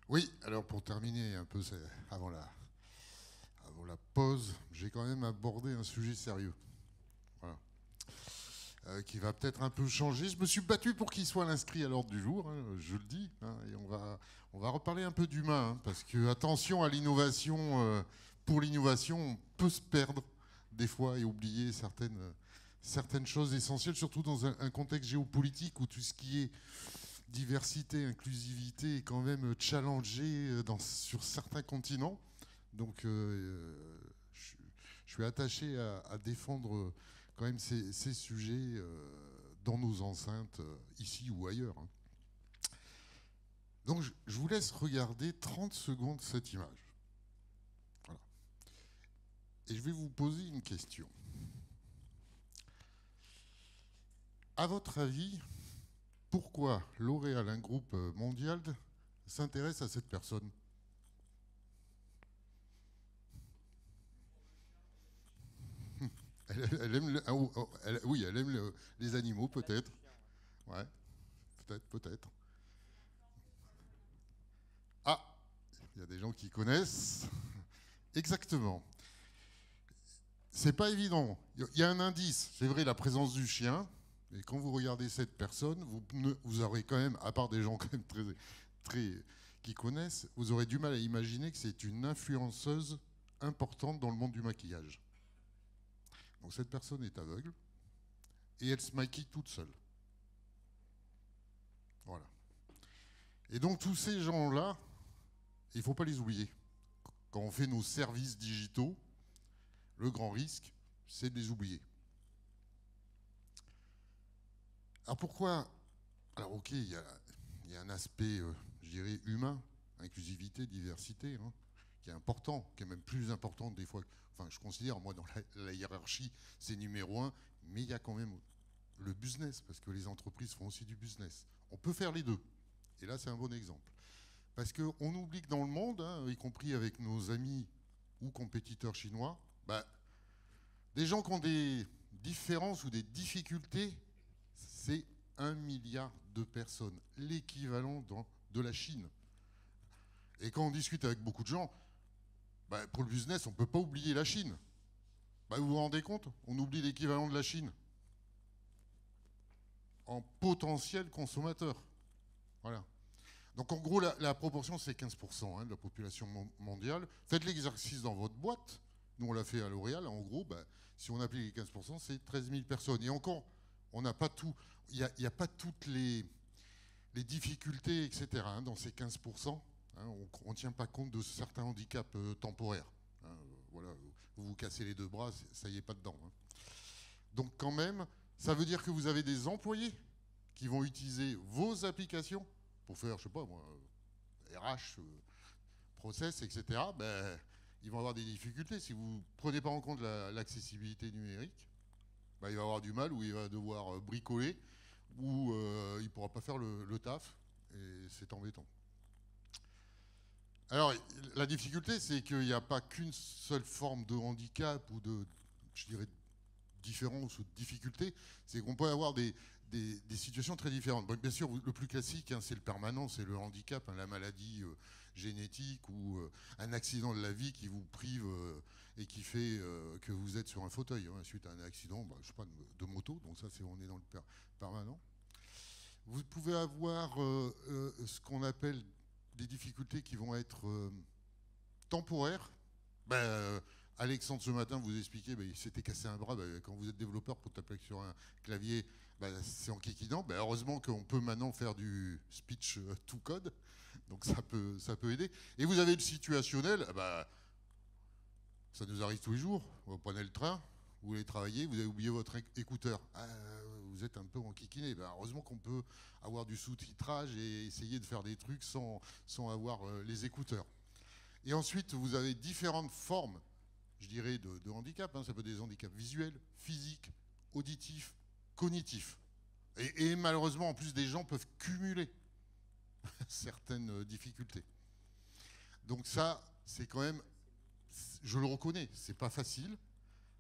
Oui, alors pour terminer un peu avant la pause, j'ai quand même abordé un sujet sérieux. Voilà. Qui va peut-être un peu changer. Je me suis battu pour qu'il soit inscrit à l'ordre du jour, hein, je le dis, hein, et on va reparler un peu d'humain, hein, parce que attention à l'innovation, pour l'innovation, on peut se perdre des fois et oublier certaines choses essentielles, surtout dans un contexte géopolitique où tout ce qui est diversité, inclusivité est quand même challengé sur certains continents. Donc je, je suis attaché à défendre quand même ces sujets dans nos enceintes, ici ou ailleurs, hein. Donc je vous laisse regarder 30 secondes cette image. Voilà. Et je vais vous poser une question. À votre avis, pourquoi L'Oréal, un groupe mondial, s'intéresse à cette personne? Elle aime oui, elle aime les animaux, peut-être. Ouais, peut-être, peut-être. Ah, il y a des gens qui connaissent. Exactement. C'est pas évident. Il y a un indice, c'est vrai, la présence du chien. Et quand vous regardez cette personne, vous aurez quand même, à part des gens quand même très qui connaissent, vous aurez du mal à imaginer que c'est une influenceuse importante dans le monde du maquillage. Donc cette personne est aveugle et elle se maquille toute seule. Voilà. Et donc tous ces gens-là, il ne faut pas les oublier. Quand on fait nos services digitaux, le grand risque, c'est de les oublier. Alors pourquoi? Alors ok, il y a un aspect, je dirais, humain, inclusivité, diversité, hein, qui est important, qui est même plus important des fois. Enfin, je considère, moi, dans la hiérarchie, c'est numéro un, mais il y a quand même le business, parce que les entreprises font aussi du business. On peut faire les deux. Et là, c'est un bon exemple. Parce qu'on oublie que dans le monde, hein, y compris avec nos amis ou compétiteurs chinois, bah, des gens qui ont des différences ou des difficultés, c'est 1 milliard de personnes, l'équivalent de la Chine. Et quand on discute avec beaucoup de gens, bah, pour le business, on ne peut pas oublier la Chine. Bah, vous vous rendez compte? On oublie l'équivalent de la Chine en potentiel consommateur. Voilà. Donc en gros, la proportion, c'est 15%, hein, de la population mondiale. Faites l'exercice dans votre boîte. Nous, on l'a fait à L'Oréal. En gros, bah, si on applique les 15%, c'est 13 000 personnes. Et encore, on n'a pas tout. Il n'y a pas toutes les difficultés, etc., hein, dans ces 15%. Hein, on ne tient pas compte de certains handicaps temporaires. Hein, voilà, vous vous cassez les deux bras, ça y est pas dedans, hein. Donc quand même, ça veut dire que vous avez des employés qui vont utiliser vos applications pour faire, je sais pas moi, RH, process, etc. Ben, ils vont avoir des difficultés. Si vous ne prenez pas en compte l'accessibilité numérique, ben, il va avoir du mal ou il va devoir bricoler ou il ne pourra pas faire le taf et c'est embêtant. Alors, la difficulté, c'est qu'il n'y a pas qu'une seule forme de handicap ou de, je dirais, différence ou de difficulté, c'est qu'on peut avoir des situations très différentes. Bon, bien sûr, le plus classique, hein, c'est le permanent, c'est le handicap, hein, la maladie génétique ou un accident de la vie qui vous prive et qui fait que vous êtes sur un fauteuil, hein, suite à un accident, bah, je sais pas, de moto, donc ça, on est dans le permanent. Vous pouvez avoir ce qu'on appelle des difficultés qui vont être temporaires. Ben, Alexandre, ce matin, vous expliquait, ben, il s'était cassé un bras. Ben, quand vous êtes développeur, pour taper sur un clavier, ben, c'est en kikinant. Ben, heureusement qu'on peut maintenant faire du speech to code, donc ça peut aider. Et vous avez le situationnel, ben, ça nous arrive tous les jours. Vous prenez le train, vous voulez travailler, vous avez oublié votre écouteur. Ah, vous êtes un peu en kikiné. Ben, heureusement qu'on peut avoir du sous-titrage et essayer de faire des trucs sans avoir les écouteurs. Et ensuite, vous avez différentes formes, je dirais, de handicap, hein. Ça peut être des handicaps visuels, physiques, auditifs, cognitifs. Et malheureusement, en plus, des gens peuvent cumuler certaines difficultés. Donc ça, c'est quand même, je le reconnais, c'est pas facile.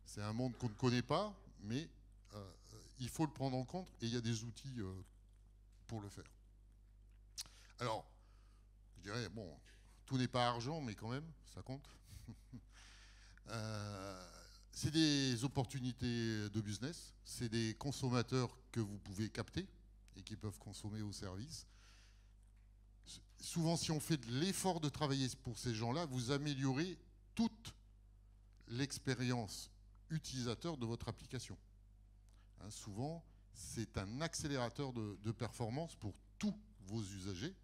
C'est un monde qu'on ne connaît pas, mais il faut le prendre en compte et il y a des outils pour le faire. Alors, je dirais, bon, tout n'est pas argent, mais quand même, ça compte. C'est des opportunités de business, c'est des consommateurs que vous pouvez capter et qui peuvent consommer au service. Souvent, si on fait de l'effort de travailler pour ces gens-là, vous améliorez toute l'expérience utilisateur de votre application. Hein, souvent, c'est un accélérateur de performance pour tous vos usagers.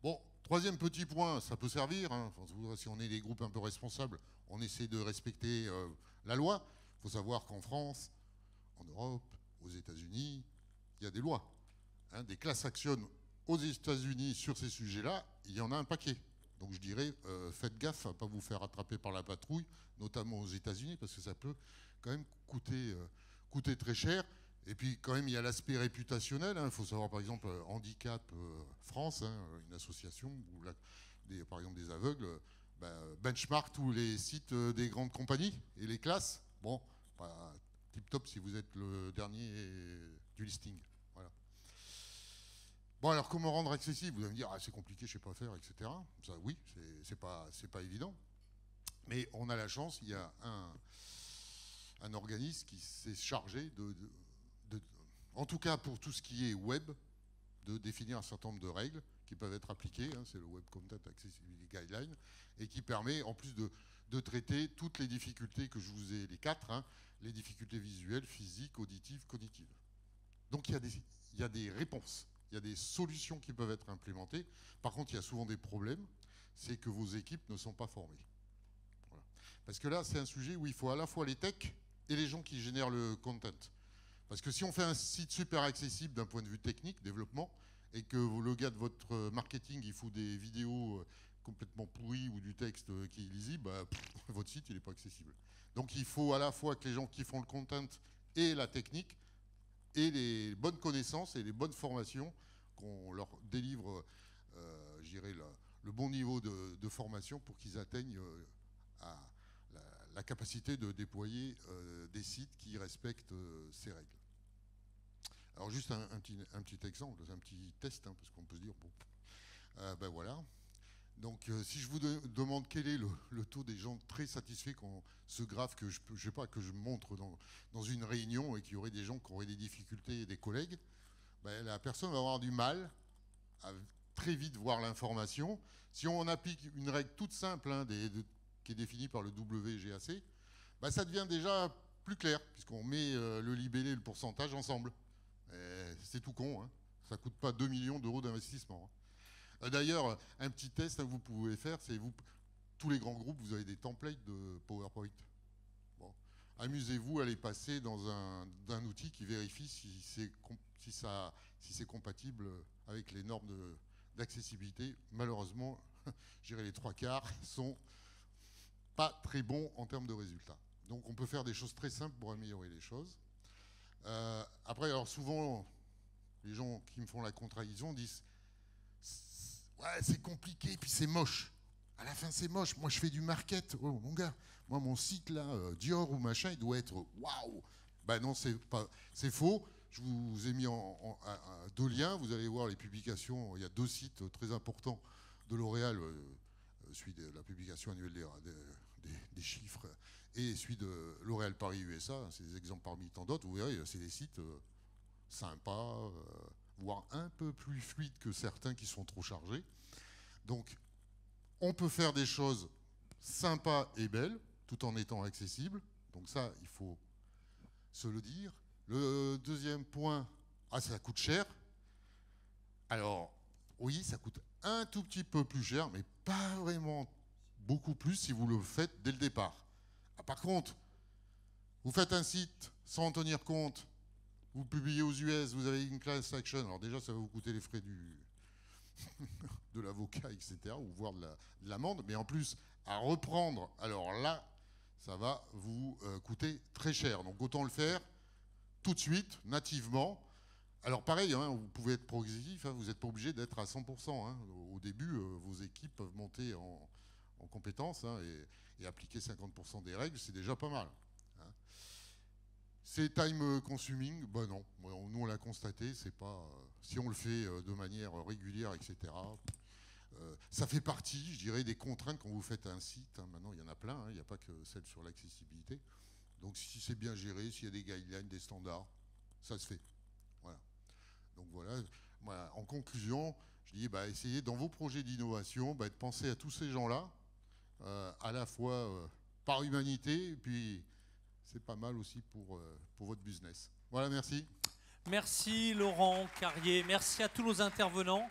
Bon, troisième petit point, ça peut servir. Hein, si on est des groupes un peu responsables, on essaie de respecter la loi. Il faut savoir qu'en France, en Europe, aux États-Unis, il y a des lois. Hein, des classes actions aux États-Unis sur ces sujets-là, il y en a un paquet. Donc je dirais, faites gaffe à ne pas vous faire attraper par la patrouille, notamment aux États-Unis, parce que ça peut quand même coûter très cher. Et puis quand même, il y a l'aspect réputationnel. Il faut savoir, par exemple, Handicap France, hein, une association où, par exemple, des aveugles, benchmark tous les sites des grandes compagnies et les classes. Bon, tip-top si vous êtes le dernier du listing. Voilà. Bon, alors comment rendre accessible? Vous allez me dire, ah, c'est compliqué, je ne sais pas faire, etc. Ça, oui, c'est pas évident. Mais on a la chance, il y a un organisme qui s'est chargé en tout cas pour tout ce qui est web, de définir un certain nombre de règles qui peuvent être appliquées, hein, c'est le Web Content Accessibility Guideline, et qui permet en plus de traiter toutes les difficultés que je vous ai, les quatre, hein, les difficultés visuelles, physiques, auditives, cognitives. Donc il y a des réponses, il y a des solutions qui peuvent être implémentées. Par contre, il y a souvent des problèmes, c'est que vos équipes ne sont pas formées. Voilà. Parce que là, c'est un sujet où il faut à la fois les techs et les gens qui génèrent le content. Parce que si on fait un site super accessible d'un point de vue technique, développement, et que le gars de votre marketing, il fout des vidéos complètement pourries ou du texte qui est illisible, votre site, il n'est pas accessible. Donc il faut à la fois que les gens qui font le content et la technique aient les bonnes connaissances et les bonnes formations, qu'on leur délivre, je dirais, le bon niveau de formation pour qu'ils atteignent à la capacité de déployer des sites qui respectent ces règles. Alors juste un petit exemple, un petit test, hein, parce qu'on peut se dire, bon, ben voilà. Donc si je vous demande quel est le taux des gens très satisfaits quand ce graphe que je sais pas, que je montre dans une réunion et qu'il y aurait des gens qui auraient des difficultés et des collègues, ben, la personne va avoir du mal à très vite voir l'information. Si on applique une règle toute simple, hein, qui est définie par le WGAC, ben, ça devient déjà plus clair, puisqu'on met le libellé et le pourcentage ensemble. C'est tout con, hein. Ça ne coûte pas 2 millions d'euros d'investissement. Hein. D'ailleurs, un petit test que vous pouvez faire, c'est tous les grands groupes, vous avez des templates de PowerPoint. Bon. Amusez-vous à les passer dans un outil qui vérifie si c'est compatible avec les normes d'accessibilité. Malheureusement, je dirais les 3/4 sont pas très bons en termes de résultats. Donc on peut faire des choses très simples pour améliorer les choses. Après, alors souvent, les gens qui me font la contradiction disent ouais, c'est compliqué, puis c'est moche. À la fin, c'est moche. Moi, je fais du market. Oh, mon gars, moi, mon site, là, Dior ou machin, il doit être waouh. Ben non, c'est faux. Je vous ai mis deux liens. Vous allez voir les publications. Il y a 2 sites très importants de L'Oréal, celui de la publication annuelle des chiffres, et celui de L'Oréal Paris USA. C'est des exemples parmi tant d'autres. Vous verrez, c'est des sites sympas, voire un peu plus fluides que certains qui sont trop chargés. Donc, on peut faire des choses sympas et belles, tout en étant accessibles. Donc ça, il faut se le dire. Le deuxième point, ça coûte cher. Alors, oui, ça coûte un tout petit peu plus cher, mais pas vraiment beaucoup plus si vous le faites dès le départ. Par contre, vous faites un site sans en tenir compte, vous publiez aux US, vous avez une class action, alors déjà ça va vous coûter les frais de l'avocat, etc., ou voire de l'amende, mais en plus, à reprendre, alors là, ça va vous coûter très cher. Donc autant le faire tout de suite, nativement. Alors pareil, hein, vous pouvez être progressif, hein, vous n'êtes pas obligé d'être à 100%. Hein. Au début, vos équipes peuvent monter en compétences, hein, et appliquer 50% des règles, c'est déjà pas mal. Hein. C'est time consuming, ben non. Nous on l'a constaté, c'est pas. Si on le fait de manière régulière, etc. Ça fait partie, je dirais, des contraintes quand vous faites un site. Hein. Maintenant, il y en a plein, hein. Il n'y a pas que celle sur l'accessibilité. Donc, si c'est bien géré, s'il y a des guidelines, des standards, ça se fait. Voilà. Donc, voilà. Moi, en conclusion, je dis, essayez dans vos projets d'innovation de penser à tous ces gens-là, à la fois par humanité, et puis c'est pas mal aussi pour votre business. Voilà, merci. Merci Laurent Carrier, merci à tous nos intervenants.